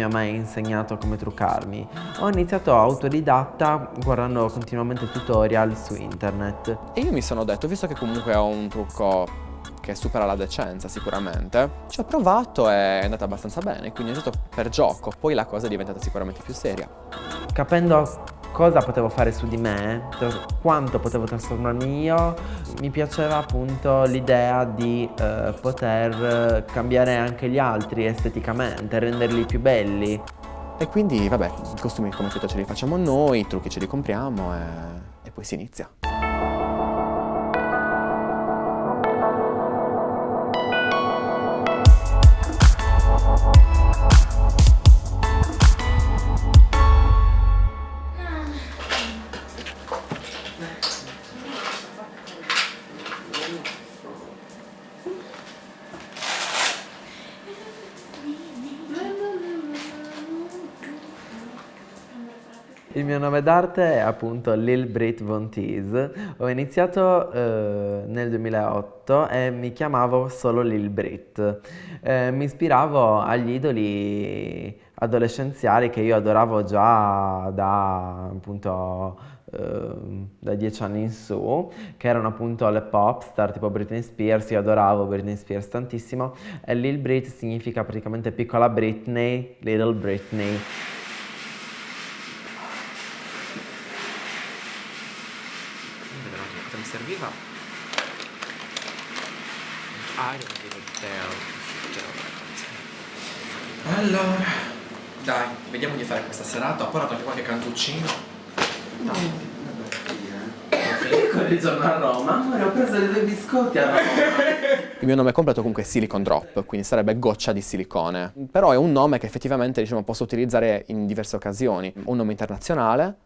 ha mai insegnato come truccarmi. Ho iniziato autodidatta guardando continuamente tutorial su internet. E io mi sono detto, visto che comunque ho un trucco che supera la decenza sicuramente, ci ho provato e è andata abbastanza bene, quindi è stato per gioco, poi la cosa è diventata sicuramente più seria. Capendo cosa potevo fare su di me, quanto potevo trasformarmi io, mi piaceva appunto l'idea di poter cambiare anche gli altri esteticamente, renderli più belli. E quindi, vabbè, i costumi come detto ce li facciamo noi, i trucchi ce li compriamo e poi si inizia. Il mio nome d'arte è appunto Lil Brit Von Teese. Ho iniziato nel 2008 e mi chiamavo solo Lil Brit. Mi ispiravo agli idoli adolescenziali che io adoravo già da appunto da 10 anni in su, che erano appunto le pop star tipo Britney Spears. Io adoravo Britney Spears tantissimo e Lil Brit significa praticamente piccola Britney, Little Britney. Cosa mi serviva? I don't give a damn. Allora, dai, vediamo di fare questa serata. Ho portato anche qualche cantuccino. Con il giorno a Roma, amore, ho preso dei biscotti a Roma. Il mio nome completo comunque è Silicon Drop, quindi sarebbe goccia di silicone. Però è un nome che effettivamente, diciamo, posso utilizzare in diverse occasioni. Un nome internazionale.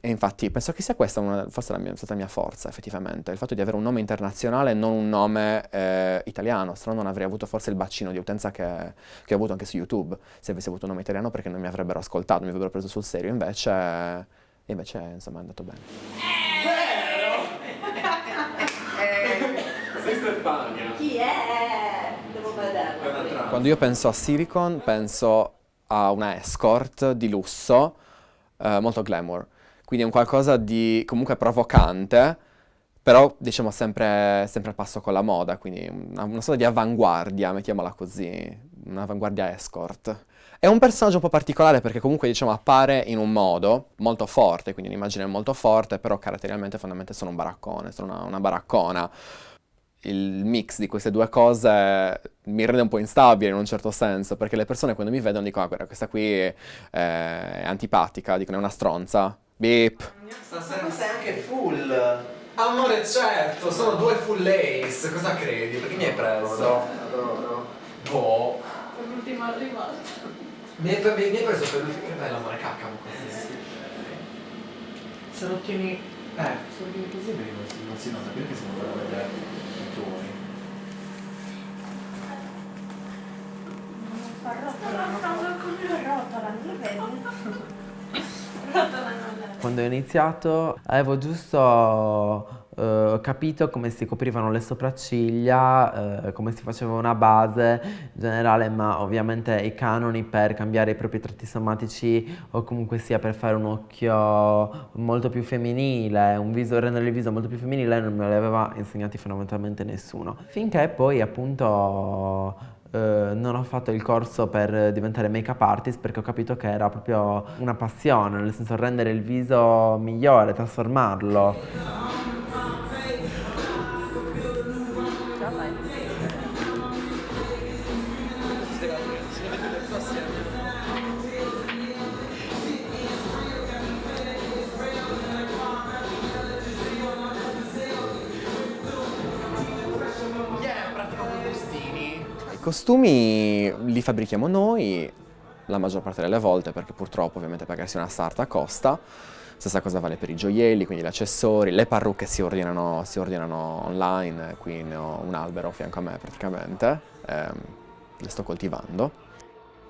E infatti penso che sia questa forse stata la mia forza, effettivamente, il fatto di avere un nome internazionale e non un nome italiano, se no non avrei avuto forse il bacino di utenza che ho avuto anche su YouTube, se avessi avuto un nome italiano, perché non mi avrebbero ascoltato, mi avrebbero preso sul serio, invece insomma è andato bene. Sei Stefania. Chi è? Devo vederlo. Quando io penso a Silicon, penso a una escort di lusso, molto glamour. Quindi è un qualcosa di comunque provocante, però diciamo sempre al passo con la moda, quindi una sorta di avanguardia, mettiamola così, un'avanguardia escort. È un personaggio un po' particolare perché comunque diciamo appare in un modo molto forte, quindi un'immagine molto forte, però caratterialmente fondamentalmente sono un baraccone, sono una baraccona. Il mix di queste due cose mi rende un po' instabile in un certo senso, perché le persone quando mi vedono dicono ah, guarda, questa qui è antipatica, dicono è una stronza. Beep. Stasera sei anche full. Amore, certo, sono 2 full lace. Cosa credi? Perché mi hai preso? Adoro. Boh. Per l'ultima arrivata. Mi hai preso per l'ultimo. Che bello, amore, caccamo così. Se lo tieni. Se lo tieni così non si nota più che se non vuoi vedere i tuoi. Non fa rotolano. Con lui rotolano, lo vedi? Quando ho iniziato avevo giusto capito come si coprivano le sopracciglia, come si faceva una base generale, ma ovviamente i canoni per cambiare i propri tratti somatici o comunque sia per fare un occhio molto più femminile, rendere il viso molto più femminile non me li aveva insegnati fondamentalmente nessuno. Finché poi appunto non ho fatto il corso per diventare make-up artist perché ho capito che era proprio una passione, nel senso rendere il viso migliore, trasformarlo. I costumi li fabbrichiamo noi la maggior parte delle volte perché purtroppo ovviamente pagarsi una sarta costa. Stessa cosa vale per i gioielli, quindi gli accessori, le parrucche si ordinano online, qui ne ho un albero a fianco a me praticamente, le sto coltivando.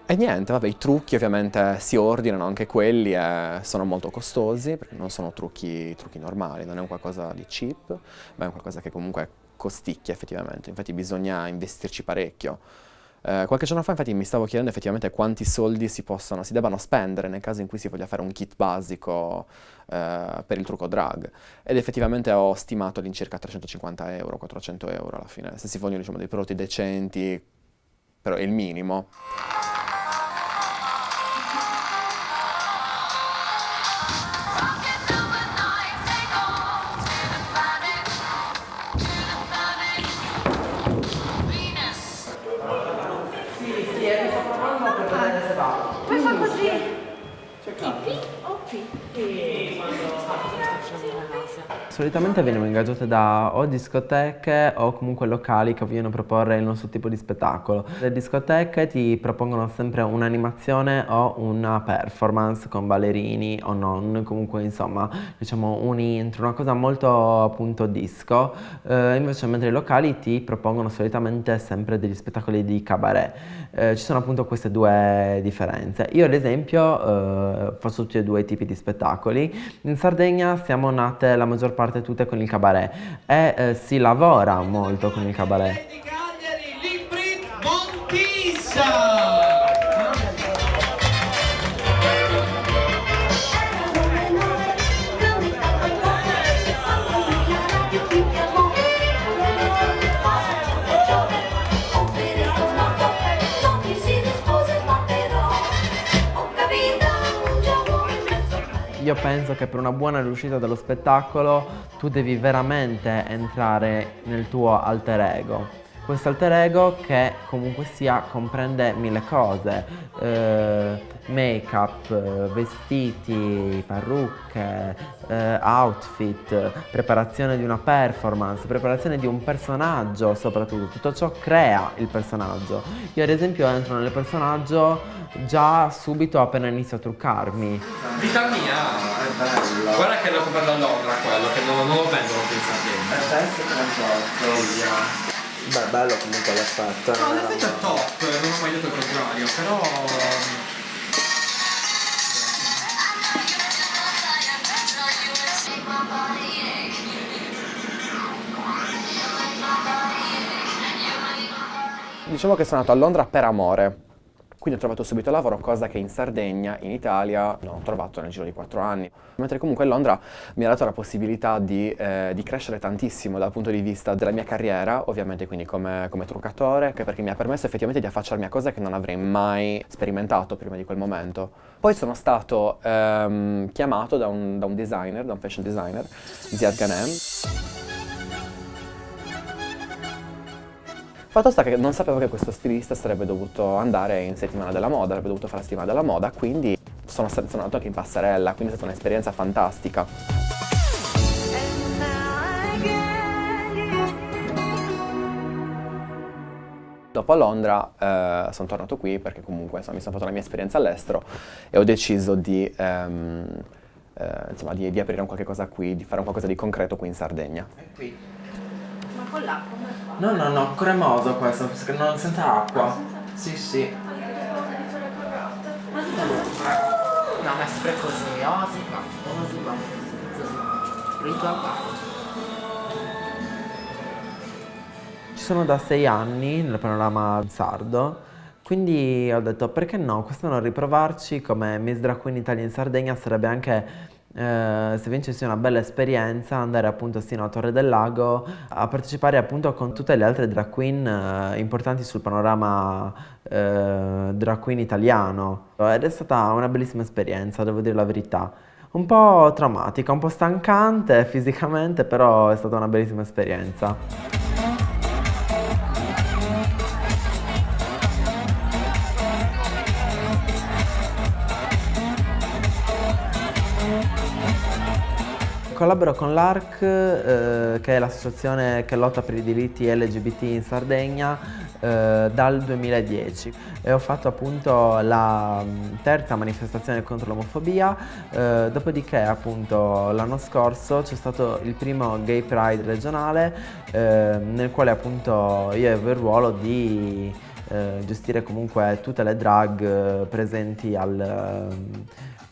E niente, vabbè, i trucchi ovviamente si ordinano anche quelli e sono molto costosi perché non sono trucchi normali, non è un qualcosa di cheap, ma è un qualcosa che comunque costicchia effettivamente, infatti bisogna investirci parecchio. Qualche giorno fa infatti mi stavo chiedendo effettivamente quanti soldi si debbano spendere nel caso in cui si voglia fare un kit basico per il trucco drag, ed effettivamente ho stimato all'incirca 350 euro, 400 euro alla fine, se si vogliono diciamo dei prodotti decenti, però è il minimo. Poi fa così. P o P? Solitamente veniamo ingaggiate da o discoteche o comunque locali che vogliono proporre il nostro tipo di spettacolo. Le discoteche ti propongono sempre un'animazione o una performance con ballerini o non, comunque insomma diciamo un intro, una cosa molto appunto disco, invece mentre i locali ti propongono solitamente sempre degli spettacoli di cabaret. Ci sono appunto queste due differenze. Io ad esempio faccio tutti e due i tipi di spettacoli. In Sardegna siamo nate la maggior parte tutte con il cabaret e si lavora molto con il cabaret. Di Cagliari, Libri Montisa! Io penso che per una buona riuscita dello spettacolo tu devi veramente entrare nel tuo alter ego. Questo alter ego che comunque sia comprende mille cose, make-up, vestiti, parrucche, outfit, preparazione di una performance, preparazione di un personaggio soprattutto, tutto ciò crea il personaggio. Io ad esempio entro nel personaggio già subito appena inizio a truccarmi. Vita mia, è bello. Guarda che l'ho comprato a Londra quello, che non lo vendono qui in Sardegna. Penso che non so. Beh, bello comunque l'effetto. No, l'effetto è top, non ho mai detto il contrario, però... Diciamo che sono andato a Londra per amore, quindi ho trovato subito lavoro, cosa che in Sardegna, in Italia, non ho trovato nel giro di 4 anni. Mentre comunque Londra mi ha dato la possibilità di crescere tantissimo dal punto di vista della mia carriera, ovviamente quindi come truccatore, anche perché mi ha permesso effettivamente di affacciarmi a cose che non avrei mai sperimentato prima di quel momento. Poi sono stato chiamato da un designer, da un fashion designer, Ziad Ghanem. Fatto sta che non sapevo che questo stilista sarebbe dovuto andare in settimana della moda, avrebbe dovuto fare la settimana della moda, quindi sono andato anche in passerella, quindi è stata un'esperienza fantastica. Dopo a Londra sono tornato qui perché comunque insomma, mi sono fatto la mia esperienza all'estero e ho deciso di aprire un qualche cosa qui, di fare un qualcosa di concreto qui in Sardegna. È qui. Ma con l'acqua come fa? No, cremoso questo, senza acqua. Sì. Ma No, ma è sempre così, così va. Ritual va. Ci sono da 6 anni nel panorama sardo, quindi ho detto perché no, quest'anno riprovarci come Miss Drag Queen Italia in Sardegna sarebbe anche, se vincessi una bella esperienza, andare appunto sino a Torre del Lago a partecipare appunto con tutte le altre drag queen importanti sul panorama drag queen italiano. Ed è stata una bellissima esperienza, devo dire la verità. Un po' traumatica, un po' stancante fisicamente, però è stata una bellissima esperienza. Collaboro con l'ARC, che è l'associazione che lotta per i diritti LGBT in Sardegna, dal 2010 e ho fatto appunto la terza manifestazione contro l'omofobia, dopodiché appunto l'anno scorso c'è stato il primo Gay Pride regionale, nel quale appunto io avevo il ruolo di gestire comunque tutte le drag presenti al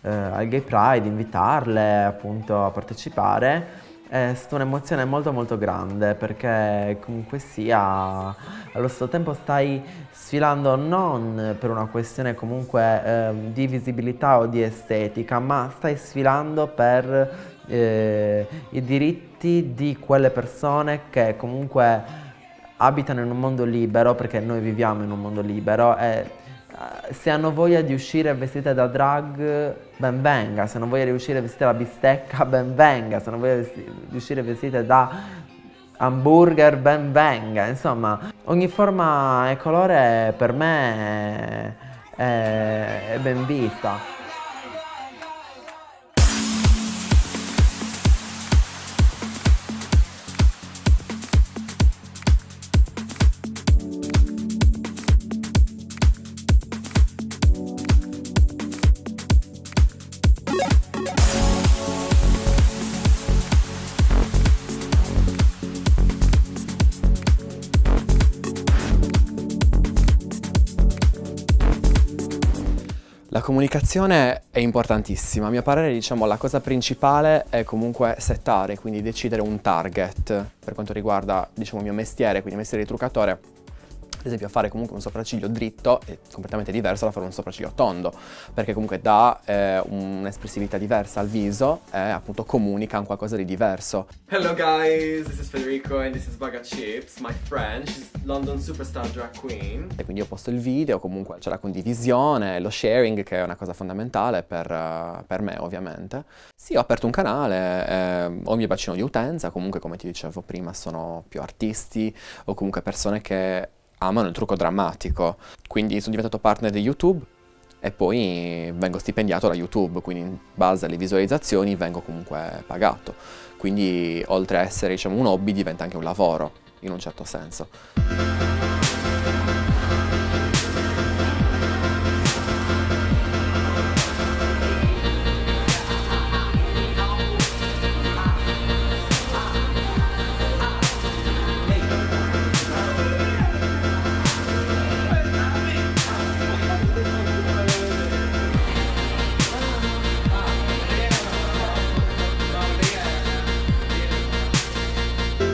Gay Pride, invitarle appunto a partecipare. è stata un'emozione molto molto grande perché comunque sia allo stesso tempo stai sfilando non per una questione comunque di visibilità o di estetica, ma stai sfilando per i diritti di quelle persone che comunque abitano in un mondo libero, perché noi viviamo in un mondo libero e se hanno voglia di uscire vestite da drag, ben venga. Se hanno voglia di uscire vestite da bistecca, ben venga. Se hanno voglia di uscire vestite da hamburger, ben venga. Insomma, ogni forma e colore per me è ben vista. La comunicazione è importantissima, a mio parere diciamo la cosa principale è comunque settare, quindi decidere un target per quanto riguarda diciamo il mio mestiere, quindi il mestiere di truccatore. Ad esempio fare comunque un sopracciglio dritto è completamente diverso da fare un sopracciglio tondo, perché comunque dà un'espressività diversa al viso e appunto comunica un qualcosa di diverso. Hello guys, this is Federico and this is Baga Chips, my friend, she's London superstar drag queen. E quindi io posto il video, comunque c'è la condivisione, lo sharing che è una cosa fondamentale per me ovviamente. Sì, ho aperto un canale, ho il mio bacino di utenza, comunque come ti dicevo prima sono più artisti o comunque persone che amano il trucco drammatico, quindi sono diventato partner di YouTube e poi vengo stipendiato da YouTube, quindi in base alle visualizzazioni vengo comunque pagato, quindi oltre a essere diciamo un hobby diventa anche un lavoro in un certo senso.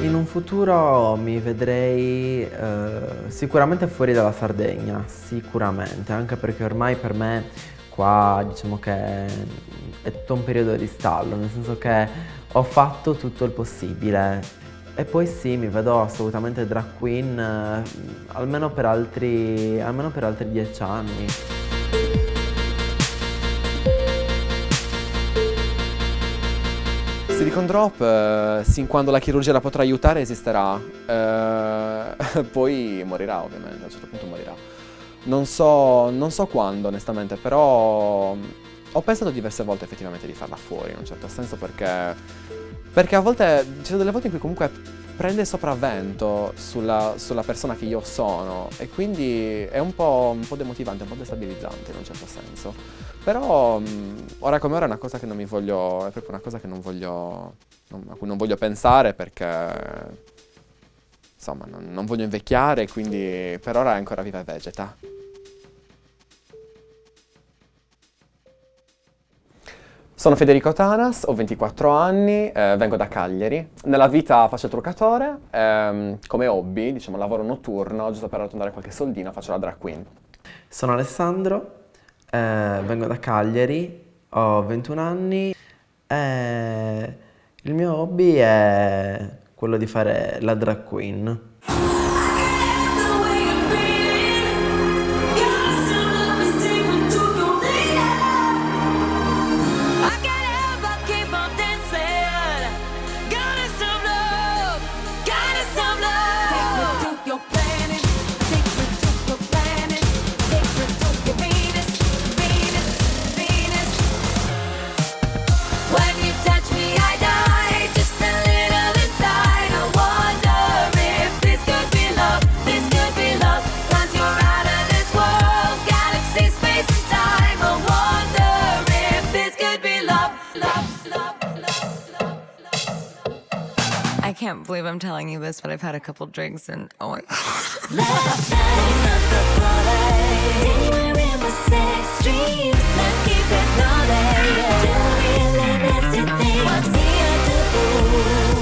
In un futuro mi vedrei sicuramente fuori dalla Sardegna, sicuramente, anche perché ormai per me qua diciamo che è tutto un periodo di stallo, nel senso che ho fatto tutto il possibile. E poi sì, mi vedo assolutamente drag queen almeno per altri 10 anni. Silicone drop, sin quando la chirurgia la potrà aiutare, esisterà. Poi morirà ovviamente, a un certo punto morirà. Non so quando onestamente, però ho pensato diverse volte effettivamente di farla fuori in un certo senso perché a volte, ci sono delle volte in cui comunque prende sopravvento sulla persona che io sono e quindi è un po' demotivante, un po' destabilizzante in un certo senso. Però ora come ora è una cosa che non mi voglio, è proprio una cosa che non voglio, a cui non voglio pensare perché insomma non voglio invecchiare, quindi per ora è ancora viva e vegeta. Sono Federico Tanas, ho 24 anni, vengo da Cagliari. Nella vita faccio il truccatore, come hobby, diciamo lavoro notturno, giusto per arrotondare qualche soldino, faccio la drag queen. Sono Alessandro, vengo da Cagliari, ho 21 anni e il mio hobby è quello di fare la drag queen. I can't believe I'm telling you this, but I've had a couple drinks and oh my Let's keep it rolling. Do real and nasty things. What's here to do?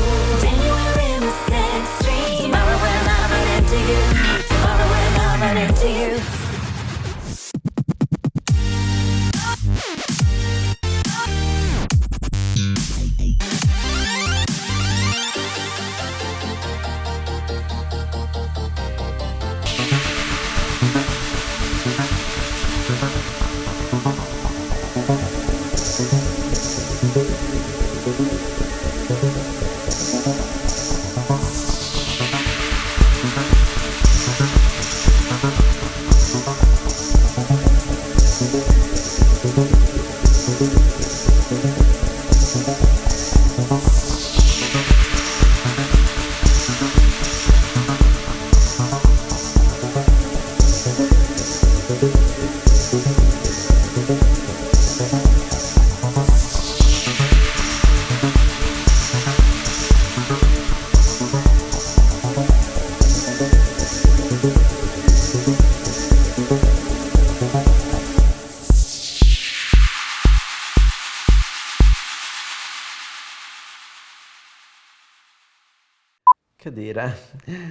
Che dire?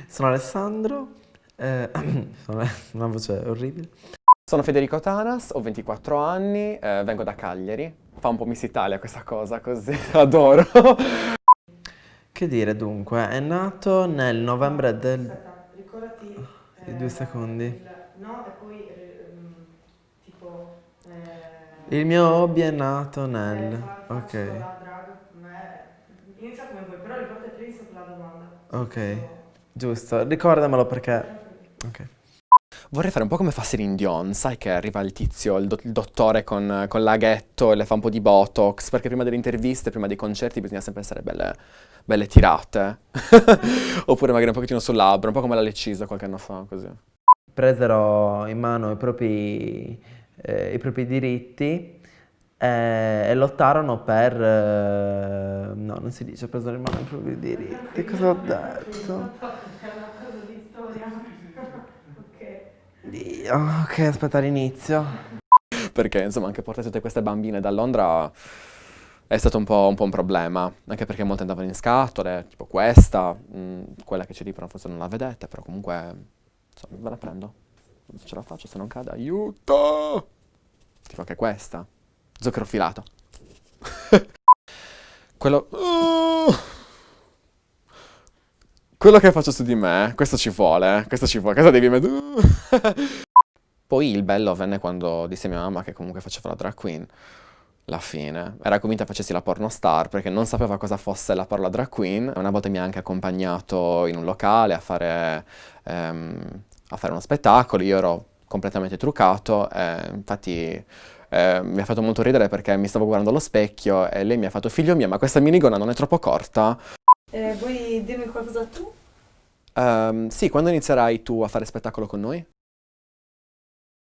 Sono Alessandro, sono una voce orribile. Sono Federico Tanas, ho 24 anni, vengo da Cagliari. Fa un po' Miss Italia questa cosa così, adoro. Che dire dunque, è nato nel novembre del... Aspetta, ricordati... 2 secondi. No, e poi tipo... Il mio hobby è nato nel... faccio Ok, la drag, inizia come vuoi, però ricordati prima la domanda. ok, giusto, ricordamelo perché... Ok. Vorrei fare un po' come fa Celine Dion, sai che arriva il tizio, il dottore con l'aghetto e le fa un po' di botox, perché prima delle interviste, prima dei concerti bisogna sempre essere belle tirate. Oppure magari un pochettino sul labbro, un po' come la Lecisa qualche anno fa, così. Presero in mano i propri diritti e lottarono per... no, non si dice presero in mano i propri diritti, cosa ho detto? È una cosa di storia. Ok. Dio, ok, aspetta l'inizio. Perché insomma anche portare tutte queste bambine da Londra è stato un po' un problema, anche perché molte andavano in scatole, tipo questa, quella che c'è lì però forse non la vedete, però comunque insomma ve la prendo, se ce la faccio, se non cade, aiuto! Tipo anche questa, zucchero filato. Quello che faccio su di me, questo ci vuole, cosa devi mettere? Poi il bello avvenne quando disse a mia mamma che comunque faceva la drag queen. La fine. Era convinta facessi la pornostar perché non sapeva cosa fosse la parola drag queen. Una volta mi ha anche accompagnato in un locale a fare uno spettacolo. Io ero completamente truccato e infatti mi ha fatto molto ridere perché mi stavo guardando allo specchio e lei mi ha fatto: figlio mio, ma questa minigonna non è troppo corta? Vuoi dirmi qualcosa tu? Sì, quando inizierai tu a fare spettacolo con noi?